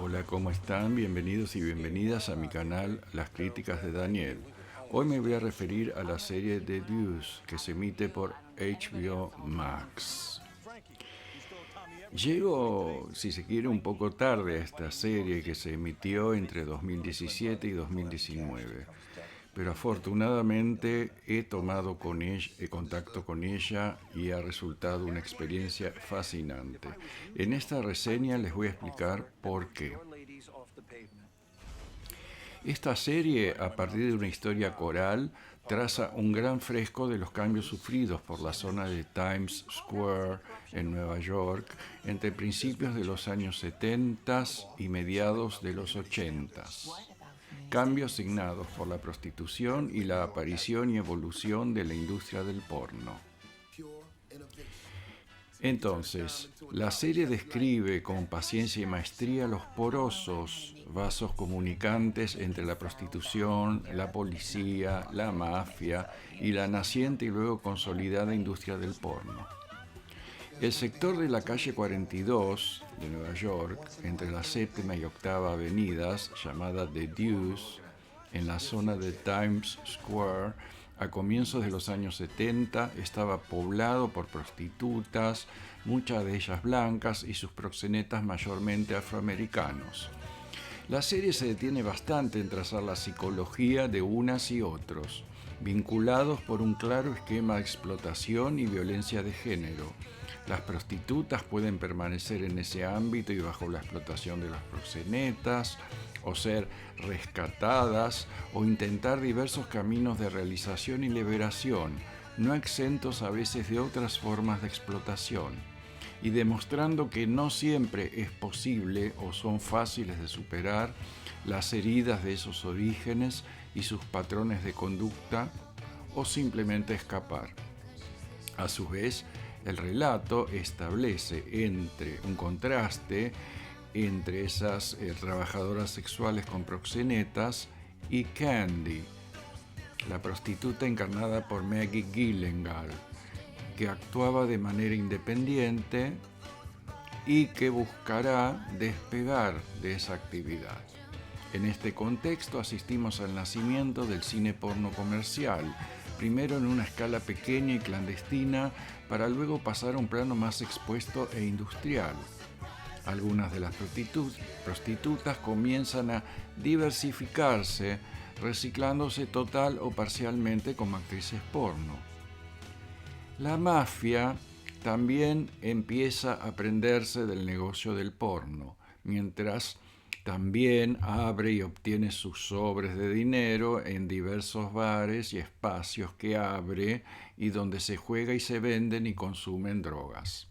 Hola, ¿cómo están? Bienvenidos y bienvenidas a mi canal Las Críticas de Daniel. Hoy me voy a referir a la serie The Deuce que se emite por HBO Max. Llego, si se quiere, un poco tarde a esta serie que se emitió entre 2017 y 2019, pero afortunadamente he tomado contacto con ella y ha resultado una experiencia fascinante. En esta reseña les voy a explicar por qué. Esta serie, a partir de una historia coral, traza un gran fresco de los cambios sufridos por la zona de Times Square en Nueva York entre principios de los años 70 y mediados de los 80. Cambios signados por la prostitución y la aparición y evolución de la industria del porno. Entonces, la serie describe con paciencia y maestría los porosos vasos comunicantes entre la prostitución, la policía, la mafia y la naciente y luego consolidada industria del porno. El sector de la calle 42 de Nueva York, entre la séptima y octava avenidas, llamada The Deuce, en la zona de Times Square, a comienzos de los años 70, estaba poblado por prostitutas, muchas de ellas blancas y sus proxenetas mayormente afroamericanos. La serie se detiene bastante en trazar la psicología de unas y otros, vinculados por un claro esquema de explotación y violencia de género. Las prostitutas pueden permanecer en ese ámbito y bajo la explotación de las proxenetas, o ser rescatadas, o intentar diversos caminos de realización y liberación, no exentos a veces de otras formas de explotación, y demostrando que no siempre es posible o son fáciles de superar las heridas de esos orígenes y sus patrones de conducta, o simplemente escapar. A su vez, el relato establece un contraste entre esas trabajadoras sexuales con proxenetas y Candy, la prostituta encarnada por Maggie Gyllenhaal, que actuaba de manera independiente y que buscará despegar de esa actividad. En este contexto asistimos al nacimiento del cine porno comercial, primero en una escala pequeña y clandestina, para luego pasar a un plano más expuesto e industrial. Algunas de las prostitutas comienzan a diversificarse, reciclándose total o parcialmente como actrices porno. La mafia también empieza a aprenderse del negocio del porno, mientras también abre y obtiene sus sobres de dinero en diversos bares y espacios que abre y donde se juega y se venden y consumen drogas.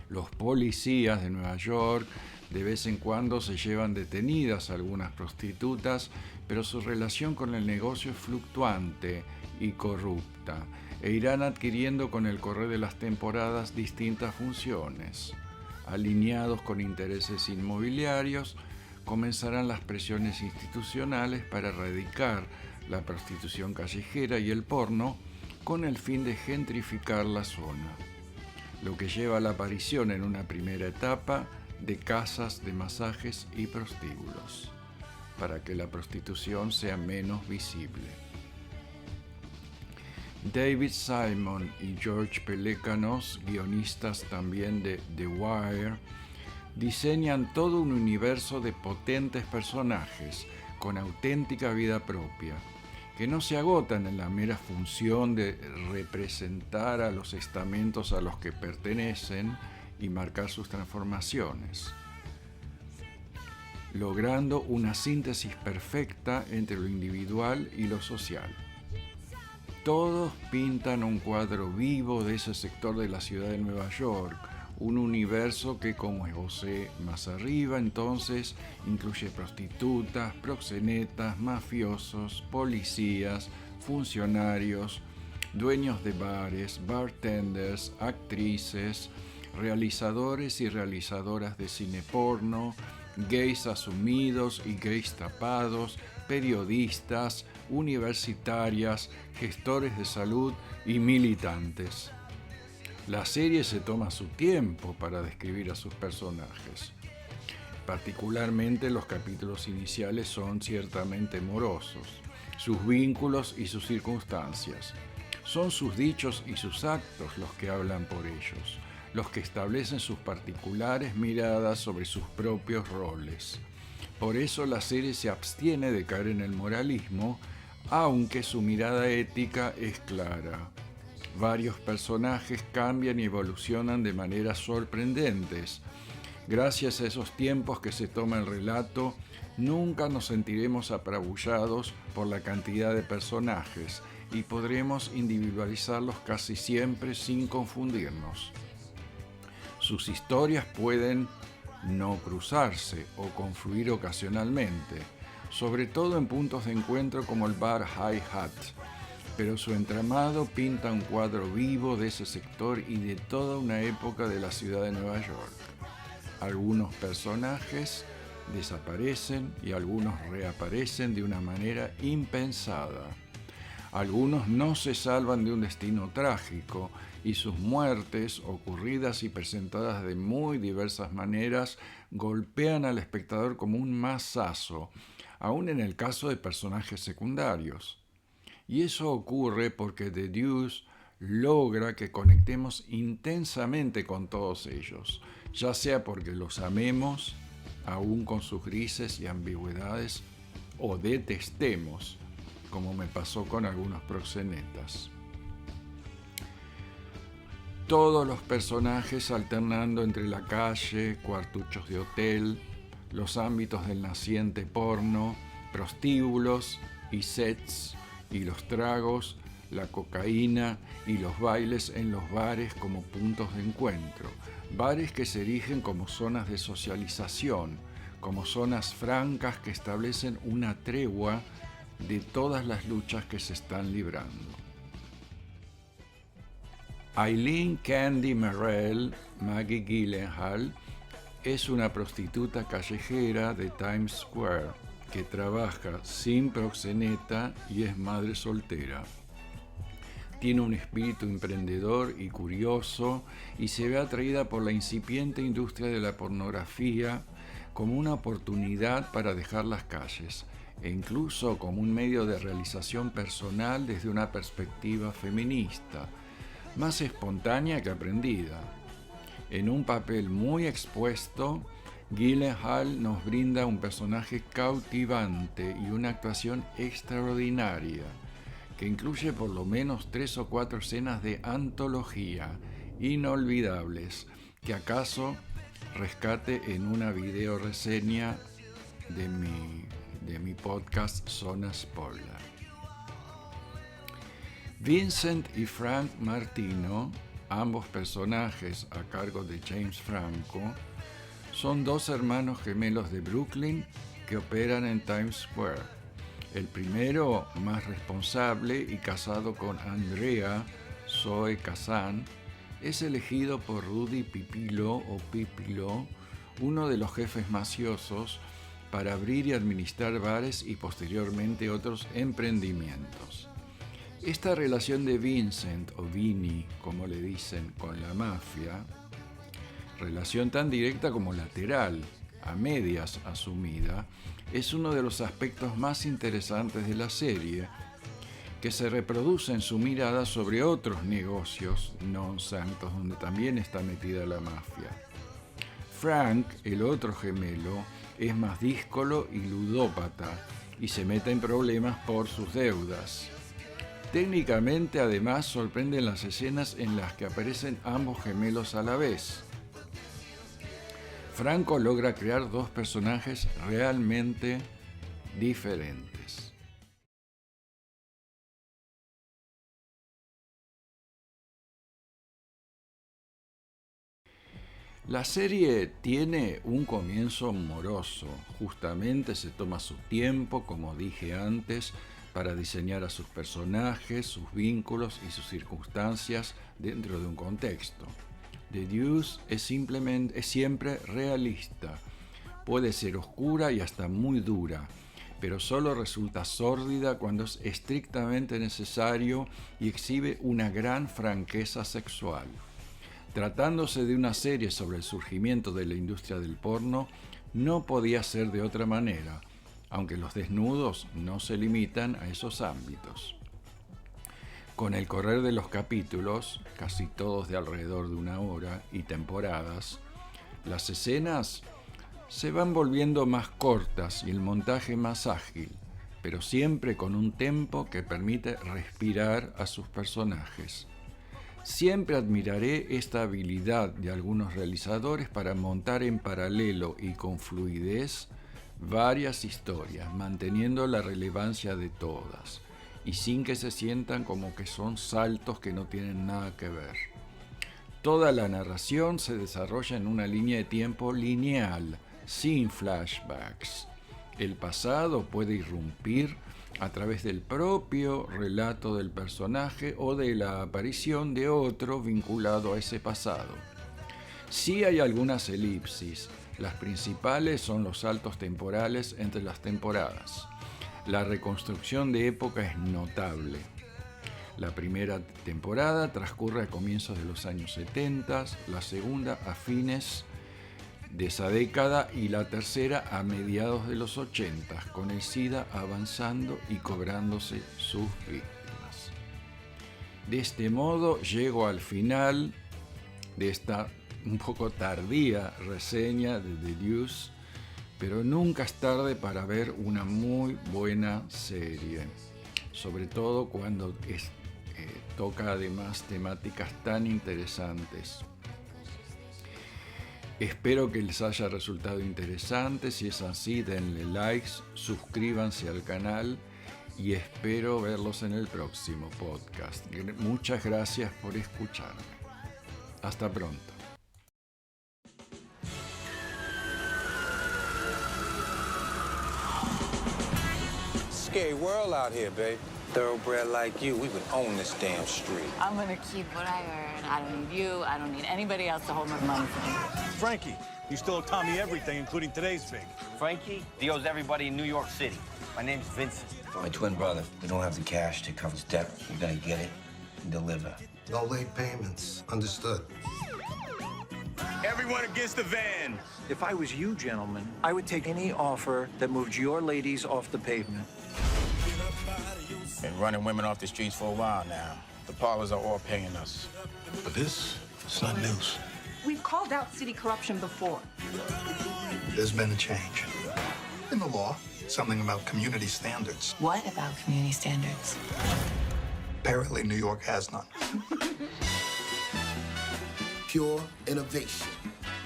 Los policías de Nueva York de vez en cuando se llevan detenidas a algunas prostitutas, pero su relación con el negocio es fluctuante y corrupta, e irán adquiriendo con el correr de las temporadas distintas funciones. Alineados con intereses inmobiliarios, comenzarán las presiones institucionales para erradicar la prostitución callejera y el porno con el fin de gentrificar la zona, lo que lleva a la aparición en una primera etapa de casas de masajes y prostíbulos, para que la prostitución sea menos visible. David Simon y George Pelecanos, guionistas también de The Wire, diseñan todo un universo de potentes personajes con auténtica vida propia, que no se agotan en la mera función de representar a los estamentos a los que pertenecen y marcar sus transformaciones, logrando una síntesis perfecta entre lo individual y lo social. Todos pintan un cuadro vivo de ese sector de la ciudad de Nueva York, un universo que, como esbocé más arriba, entonces incluye prostitutas, proxenetas, mafiosos, policías, funcionarios, dueños de bares, bartenders, actrices, realizadores y realizadoras de cine porno, gays asumidos y gays tapados, periodistas, universitarias, gestores de salud y militantes. La serie se toma su tiempo para describir a sus personajes. particularmente los capítulos iniciales son ciertamente morosos. Sus vínculos y sus circunstancias. Son sus dichos y sus actos los que hablan por ellos, los que establecen sus particulares miradas sobre sus propios roles. Por eso la serie se abstiene de caer en el moralismo, aunque su mirada ética es clara. Varios personajes cambian y evolucionan de maneras sorprendentes. Gracias a esos tiempos que se toma el relato, nunca nos sentiremos apabullados por la cantidad de personajes y podremos individualizarlos casi siempre sin confundirnos. Sus historias pueden no cruzarse o confluir ocasionalmente, sobre todo en puntos de encuentro como el bar High Hat, pero su entramado pinta un cuadro vivo de ese sector y de toda una época de la ciudad de Nueva York. Algunos personajes desaparecen y algunos reaparecen de una manera impensada. Algunos no se salvan de un destino trágico y sus muertes, ocurridas y presentadas de muy diversas maneras, golpean al espectador como un mazazo, aun en el caso de personajes secundarios. Y eso ocurre porque The Deuce logra que conectemos intensamente con todos ellos, ya sea porque los amemos, aún con sus grises y ambigüedades, o detestemos, como me pasó con algunos proxenetas. Todos los personajes alternando entre la calle, cuartuchos de hotel, los ámbitos del naciente porno, prostíbulos y sets, y los tragos, la cocaína y los bailes en los bares como puntos de encuentro, bares que se erigen como zonas de socialización, como zonas francas que establecen una tregua de todas las luchas que se están librando. Eileen Candy Merrell, Maggie Gyllenhaal, es una prostituta callejera de Times Square que trabaja sin proxeneta y es madre soltera. Tiene un espíritu emprendedor y curioso y se ve atraída por la incipiente industria de la pornografía como una oportunidad para dejar las calles e incluso como un medio de realización personal desde una perspectiva feminista, más espontánea que aprendida. En un papel muy expuesto, Gyllenhaal nos brinda un personaje cautivante y una actuación extraordinaria, que incluye por lo menos 3 o 4 escenas de antología inolvidables, que acaso rescate en una video reseña de mi podcast Zona Spoiler. Vincent y Frank Martino, ambos personajes a cargo de James Franco, son 2 hermanos gemelos de Brooklyn que operan en Times Square. El primero, más responsable y casado con Andrea Zoe Kazan, es elegido por Rudy Pipilo o Pipilo, uno de los jefes mafiosos, para abrir y administrar bares y posteriormente otros emprendimientos. Esta relación de Vincent, o Vinny, como le dicen, con la mafia, relación tan directa como lateral, a medias asumida, es uno de los aspectos más interesantes de la serie, que se reproduce en su mirada sobre otros negocios non santos donde también está metida la mafia. Frank, el otro gemelo, es más díscolo y ludópata y se mete en problemas por sus deudas. Técnicamente, además, sorprenden las escenas en las que aparecen ambos gemelos a la vez. Franco logra crear 2 personajes realmente diferentes. La serie tiene un comienzo moroso, justamente se toma su tiempo, como dije antes, para diseñar a sus personajes, sus vínculos y sus circunstancias dentro de un contexto. The Deuce es siempre realista, puede ser oscura y hasta muy dura, pero solo resulta sórdida cuando es estrictamente necesario y exhibe una gran franqueza sexual. Tratándose de una serie sobre el surgimiento de la industria del porno, No podía ser de otra manera, aunque los desnudos no se limitan a esos ámbitos. Con el correr de los capítulos, casi todos de alrededor de 1 hora, y temporadas, las escenas se van volviendo más cortas y el montaje más ágil, pero siempre con un tempo que permite respirar a sus personajes. Siempre admiraré esta habilidad de algunos realizadores para montar en paralelo y con fluidez varias historias, manteniendo la relevancia de todas, y sin que se sientan como que son saltos que no tienen nada que ver. Toda la narración se desarrolla en una línea de tiempo lineal, sin flashbacks. El pasado puede irrumpir a través del propio relato del personaje o de la aparición de otro vinculado a ese pasado. Sí hay algunas elipsis. Las principales son los saltos temporales entre las temporadas. La reconstrucción de época es notable. La primera temporada transcurre a comienzos de los años 70, la segunda a fines de esa década y la tercera a mediados de los 80, con el SIDA avanzando y cobrándose sus víctimas. De este modo llego al final de esta un poco tardía reseña de The Deuce, pero nunca es tarde para ver una muy buena serie, sobre todo cuando toca además temáticas tan interesantes. Espero que les haya resultado interesante. Si es así, denle likes, suscríbanse al canal y espero verlos en el próximo podcast. Muchas gracias por escucharme. Hasta pronto. Scary world out here, babe. Thoroughbred like you, we would own this damn street. I'm gonna keep what I earn. I don't need you. I don't need anybody else to hold my money for me. Frankie, you still owe Tommy everything, including today's fee. Frankie, he owes everybody in New York City. My name's Vincent. My twin brother. We don't have the cash to cover his debt. We gotta get it and deliver. No late payments. Understood. Everyone against the van. If I was you, gentlemen, I would take any offer that moved your ladies off the pavement. Been running women off the streets for a while now. The parlors are all paying us. But it's not news. We've called out city corruption before. There's been a change. In the law, something about community standards. What about community standards? Apparently, New York has none. Pure innovation.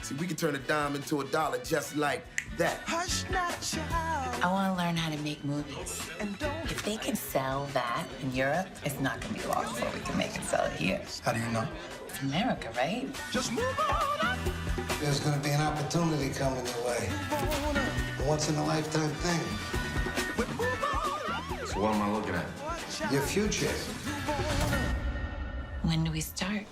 See, we can turn a dime into a dollar just like that. I want to learn how to make movies. If they can sell that in Europe, it's not going to be long before we can make and sell it here. How do you know? It's America, right? Just move on up. There's going to be an opportunity coming your way. A once-in-a-lifetime thing. So what am I looking at? Your future. When do we start?